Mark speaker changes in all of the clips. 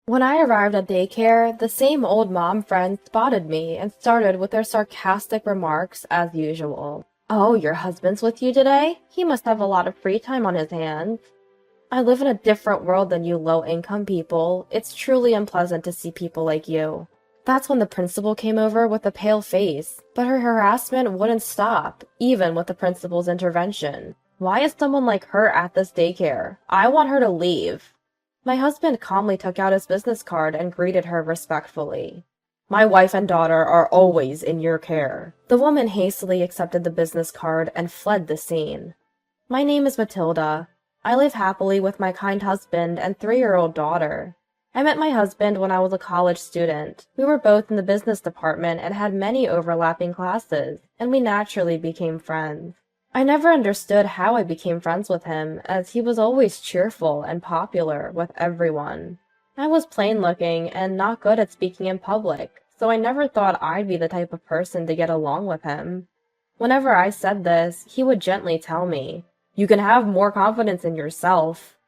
Speaker 1: When I arrived at daycare, the same old mom friends spotted me and started with their sarcastic remarks as usual. "Oh, your husband's with you today? He must have a lot of free time on his hands." I live in a different world than you low-income people. It's truly unpleasant to see people like you. That's when the principal came over with a pale face, but her harassment wouldn't stop, even with the principal's intervention. Why is someone like her at this daycare? I want her to leave. My husband calmly took out his business card and greeted her respectfully. "My wife and daughter are always in your care." The woman hastily accepted the business card and fled the scene. "My name is Matilda. I live happily with my kind husband and 3-year-old daughter. I met my husband when I was a college student. We were both in the business department and had many overlapping classes, and we naturally became friends. I never understood how I became friends with him, as he was always cheerful and popular with everyone. I was plain-looking and not good at speaking in public, so I never thought I'd be the type of person to get along with him. Whenever I said this, he would gently tell me, "You can have more confidence in yourself."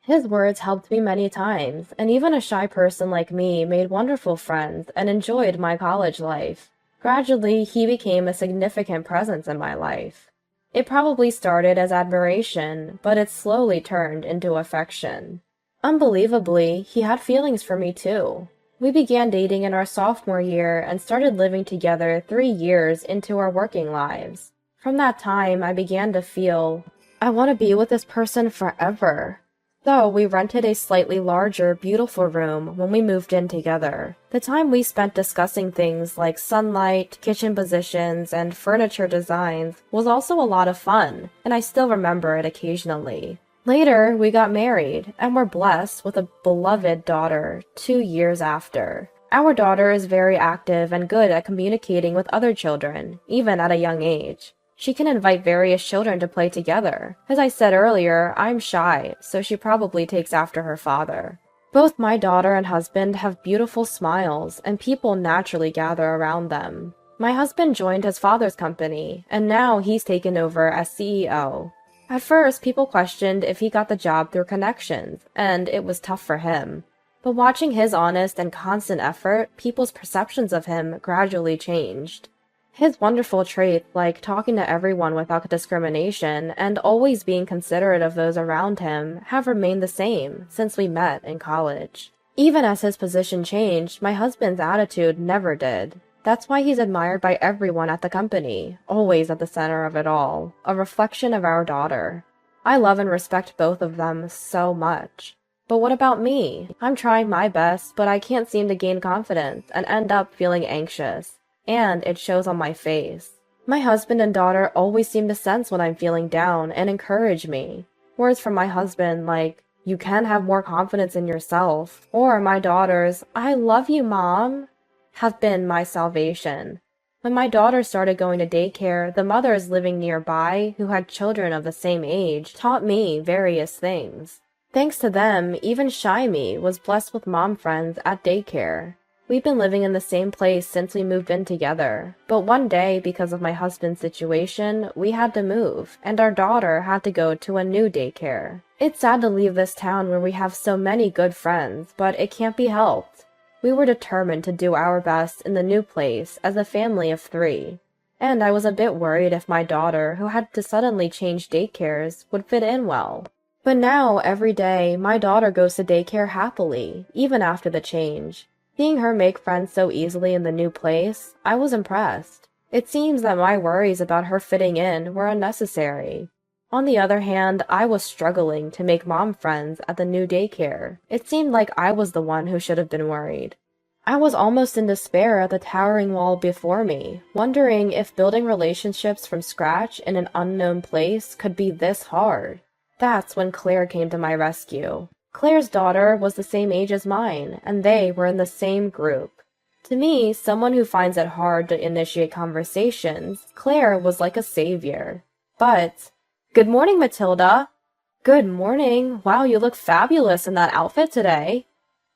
Speaker 1: His words helped me many times, and even a shy person like me made wonderful friends and enjoyed my college life. Gradually, he became a significant presence in my life. It probably started as admiration, but it slowly turned into affection. Unbelievably, he had feelings for me too. We began dating in our sophomore year and started living together 3 years into our working lives. From that time, I began to feel, I want to be with this person forever. So we rented a slightly larger, beautiful room when we moved in together. The time we spent discussing things like sunlight, kitchen positions, and furniture designs was also a lot of fun, and I still remember it occasionally. Later, we got married, and were blessed with a beloved daughter 2 years after. Our daughter is very active and good at communicating with other children, even at a young age. She can invite various children to play together. As I said earlier, I'm shy, so she probably takes after her father. Both my daughter and husband have beautiful smiles, and people naturally gather around them. My husband joined his father's company, and now he's taken over as CEO. At first, people questioned if he got the job through connections, and it was tough for him. But watching his honest and constant effort, people's perceptions of him gradually changed. His wonderful traits, like talking to everyone without discrimination and always being considerate of those around him, have remained the same since we met in college. Even as his position changed, my husband's attitude never did. That's why he's admired by everyone at the company, always at the center of it all, a reflection of our daughter. I love and respect both of them so much. But what about me? I'm trying my best, but I can't seem to gain confidence and end up feeling anxious. And it shows on my face. My husband and daughter always seem to sense when I'm feeling down and encourage me. Words from my husband like, "You can have more confidence in yourself," or my daughter's, "I love you, Mom," have been my salvation. When my daughter started going to daycare, the mothers living nearby, who had children of the same age, taught me various things. Thanks to them, even shy me was blessed with mom friends at daycare. We've been living in the same place since we moved in together, but one day, because of my husband's situation, we had to move, and our daughter had to go to a new daycare. It's sad to leave this town where we have so many good friends, but it can't be helped. We were determined to do our best in the new place as a family of 3, and I was a bit worried if my daughter, who had to suddenly change daycares, would fit in well. But now, every day, my daughter goes to daycare happily, even after the change. Seeing her make friends so easily in the new place, I was impressed. It seems that my worries about her fitting in were unnecessary. On the other hand, I was struggling to make mom friends at the new daycare. It seemed like I was the one who should have been worried. I was almost in despair at the towering wall before me, wondering if building relationships from scratch in an unknown place could be this hard. That's when Claire came to my rescue. Claire's daughter was the same age as mine, and they were in the same group. To me, someone who finds it hard to initiate conversations, Claire was like a savior. But, "Good morning, Matilda." "Good morning. Wow, you look fabulous in that outfit today."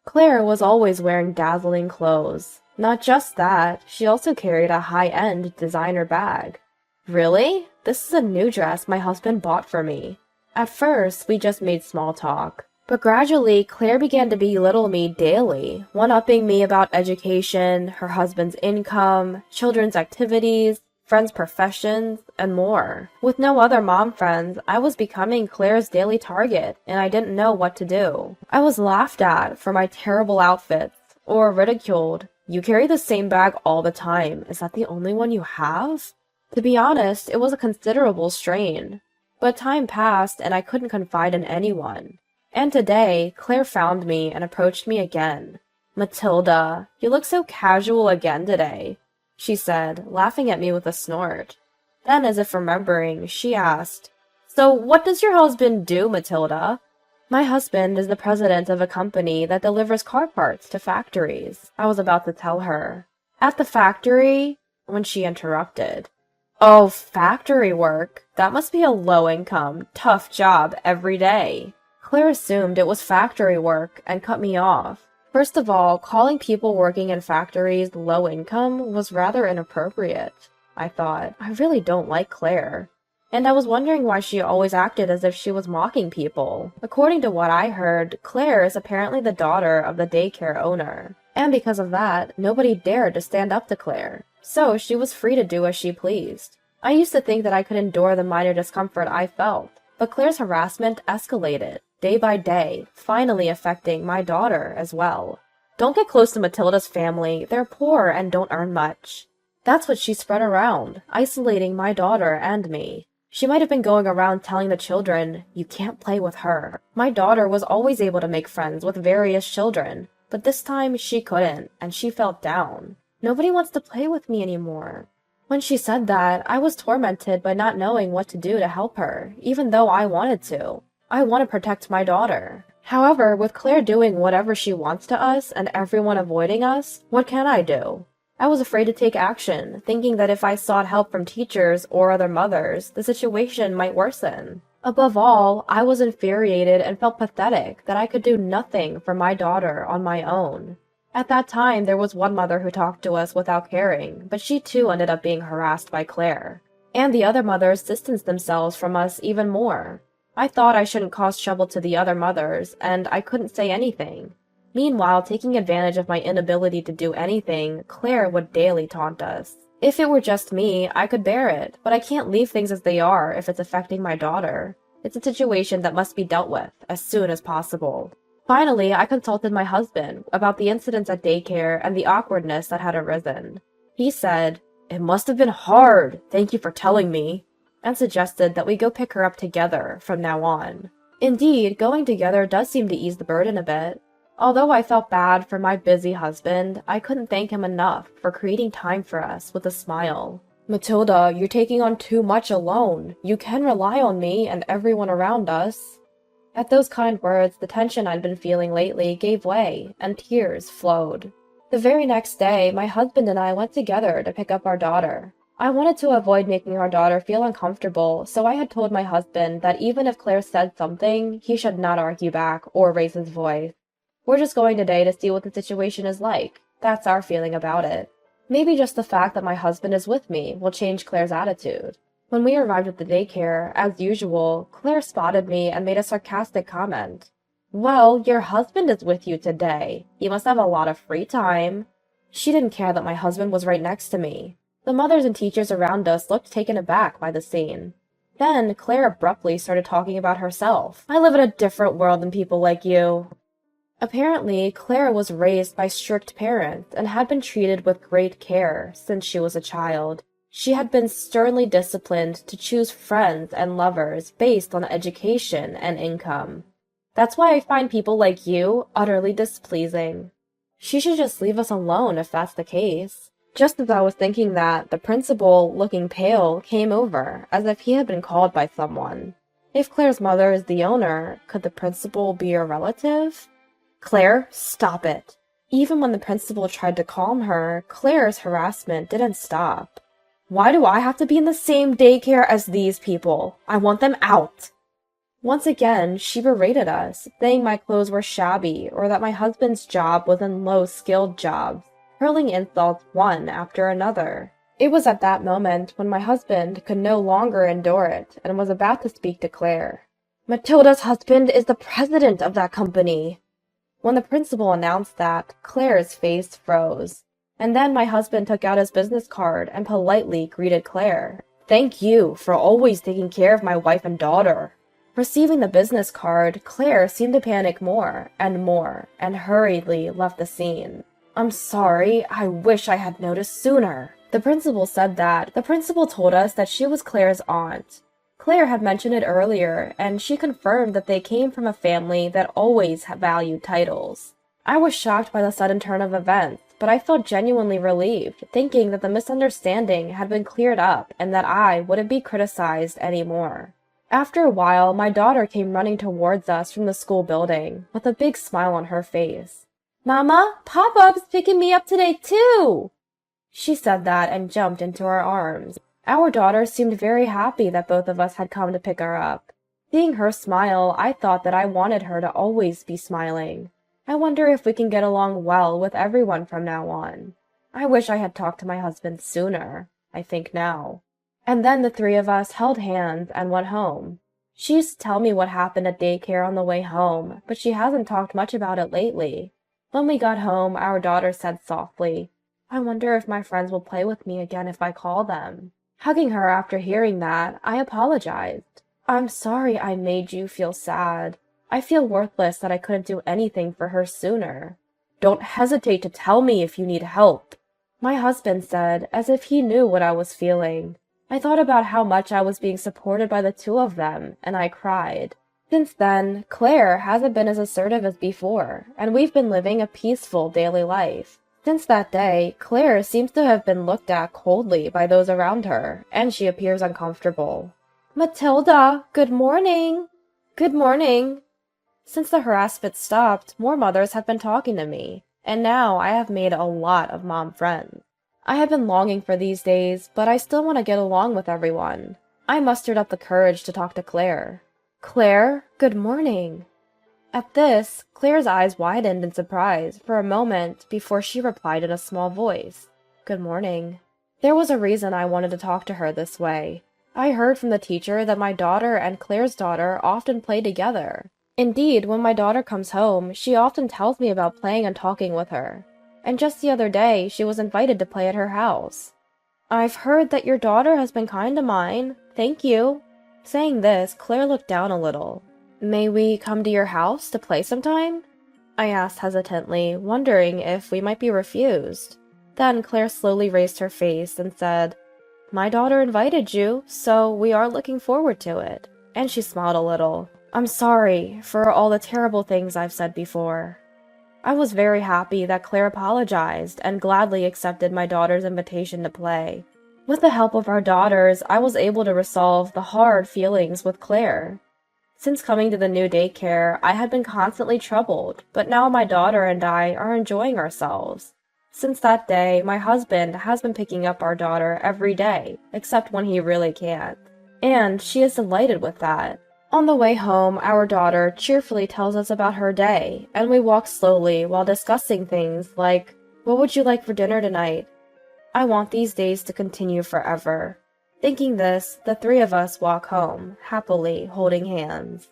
Speaker 1: Claire was always wearing dazzling clothes. Not just that, she also carried a high-end designer bag. "Really? This is a new dress my husband bought for me." At first, we just made small talk. But gradually, Claire began to belittle me daily, one-upping me about education, her husband's income, children's activities, friends' professions, and more. With no other mom friends, I was becoming Claire's daily target, and I didn't know what to do. I was laughed at for my terrible outfits, or ridiculed. You carry the same bag all the time. Is that the only one you have? To be honest, it was a considerable strain. But time passed, and I couldn't confide in anyone. And today, Claire found me and approached me again. "Matilda, you look so casual again today," she said, laughing at me with a snort. Then, as if remembering, she asked, "So what does your husband do, Matilda?" "My husband is the president of a company that delivers car parts to factories," I was about to tell her. "At the factory?" when she interrupted. "Oh, factory work. That must be a low-income, tough job every day." Claire assumed it was factory work and cut me off. First of all, calling people working in factories low income was rather inappropriate, I thought. I really don't like Claire. And I was wondering why she always acted as if she was mocking people. According to what I heard, Claire is apparently the daughter of the daycare owner. And because of that, nobody dared to stand up to Claire. So she was free to do as she pleased. I used to think that I could endure the minor discomfort I felt, but Claire's harassment escalated, day by day, finally affecting my daughter as well. "Don't get close to Matilda's family. They're poor and don't earn much." That's what she spread around, isolating my daughter and me. She might have been going around telling the children, "You can't play with her." My daughter was always able to make friends with various children, but this time she couldn't, and she felt down. "Nobody wants to play with me anymore." When she said that, I was tormented by not knowing what to do to help her, even though I wanted to. I want to protect my daughter. However, with Claire doing whatever she wants to us and everyone avoiding us, what can I do? I was afraid to take action, thinking that if I sought help from teachers or other mothers, the situation might worsen. Above all, I was infuriated and felt pathetic that I could do nothing for my daughter on my own. At that time, there was one mother who talked to us without caring, but she too ended up being harassed by Claire. And the other mothers distanced themselves from us even more. I thought I shouldn't cause trouble to the other mothers, and I couldn't say anything. Meanwhile, taking advantage of my inability to do anything, Claire would daily taunt us. If it were just me, I could bear it, but I can't leave things as they are if it's affecting my daughter. It's a situation that must be dealt with as soon as possible. Finally, I consulted my husband about the incidents at daycare and the awkwardness that had arisen. He said, "It must have been hard. Thank you for telling me," and suggested that we go pick her up together from now on. Indeed, going together does seem to ease the burden a bit. Although I felt bad for my busy husband, I couldn't thank him enough for creating time for us with a smile. "Matilda, you're taking on too much alone. You can rely on me and everyone around us." At those kind words, the tension I'd been feeling lately gave way, and tears flowed. The very next day, my husband and I went together to pick up our daughter. I wanted to avoid making our daughter feel uncomfortable, so I had told my husband that even if Claire said something, he should not argue back or raise his voice. We're just going today to see what the situation is like. That's our feeling about it. Maybe just the fact that my husband is with me will change Claire's attitude. When we arrived at the daycare, as usual, Claire spotted me and made a sarcastic comment. "Well, your husband is with you today. He must have a lot of free time." She didn't care that my husband was right next to me. The mothers and teachers around us looked taken aback by the scene. Then Claire abruptly started talking about herself. "I live in a different world than people like you." Apparently, Claire was raised by strict parents and had been treated with great care since she was a child. She had been sternly disciplined to choose friends and lovers based on education and income. "That's why I find people like you utterly displeasing." She should just leave us alone if that's the case. Just as I was thinking that, the principal, looking pale, came over, as if he had been called by someone. If Claire's mother is the owner, could the principal be a relative? "Claire, stop it." Even when the principal tried to calm her, Claire's harassment didn't stop. "Why do I have to be in the same daycare as these people? I want them out." Once again, she berated us, saying my clothes were shabby or that my husband's job was in low-skilled jobs, hurling insults one after another. It was at that moment when my husband could no longer endure it and was about to speak to Claire. Matilda's husband is the president of that company. When the principal announced that, Claire's face froze. And then my husband took out his business card and politely greeted Claire. Thank you for always taking care of my wife and daughter. Receiving the business card, Claire seemed to panic more, and hurriedly left the scene. I'm sorry, I wish I had noticed sooner. The principal said that. The principal told us that she was Claire's aunt. Claire had mentioned it earlier, and she confirmed that they came from a family that always valued titles. I was shocked by the sudden turn of events, but I felt genuinely relieved, thinking that the misunderstanding had been cleared up and that I wouldn't be criticized anymore. After a while, my daughter came running towards us from the school building, with a big smile on her face. Mama, Pop-Up's picking me up today too! She said that and jumped into our arms. Our daughter seemed very happy that both of us had come to pick her up. Seeing her smile, I thought that I wanted her to always be smiling. I wonder if we can get along well with everyone from now on. I wish I had talked to my husband sooner, I think now. And then the three of us held hands and went home. She used to tell me what happened at daycare on the way home, but she hasn't talked much about it lately. When we got home, our daughter said softly, I wonder if my friends will play with me again if I call them. Hugging her after hearing that, I apologized. I'm sorry I made you feel sad. I feel worthless that I couldn't do anything for her sooner. Don't hesitate to tell me if you need help, my husband said, as if he knew what I was feeling. I thought about how much I was being supported by the two of them, and I cried. Since then, Claire hasn't been as assertive as before, and we've been living a peaceful daily life. Since that day, Claire seems to have been looked at coldly by those around her, and she appears uncomfortable. Matilda, good morning. Good morning. Since the harassment stopped, more mothers have been talking to me, and now I have made a lot of mom friends. I have been longing for these days, but I still want to get along with everyone. I mustered up the courage to talk to Claire. Claire, good morning. At this, Claire's eyes widened in surprise for a moment before she replied in a small voice. Good morning. There was a reason I wanted to talk to her this way. I heard from the teacher that my daughter and Claire's daughter often play together. Indeed, when my daughter comes home, she often tells me about playing and talking with her. And just the other day, she was invited to play at her house. I've heard that your daughter has been kind to mine. Thank you. Saying this, Claire looked down a little. May we come to your house to play sometime? I asked hesitantly, wondering if we might be refused. Then Claire slowly raised her face and said, My daughter invited you, so we are looking forward to it. And she smiled a little. I'm sorry for all the terrible things I've said before. I was very happy that Claire apologized and gladly accepted my daughter's invitation to play. With the help of our daughters, I was able to resolve the hard feelings with Claire. Since coming to the new daycare, I had been constantly troubled, but now my daughter and I are enjoying ourselves. Since that day, my husband has been picking up our daughter every day, except when he really can't. And she is delighted with that. On the way home, our daughter cheerfully tells us about her day, and we walk slowly while discussing things like, what would you like for dinner tonight? I want these days to continue forever. Thinking this, the three of us walk home, happily holding hands.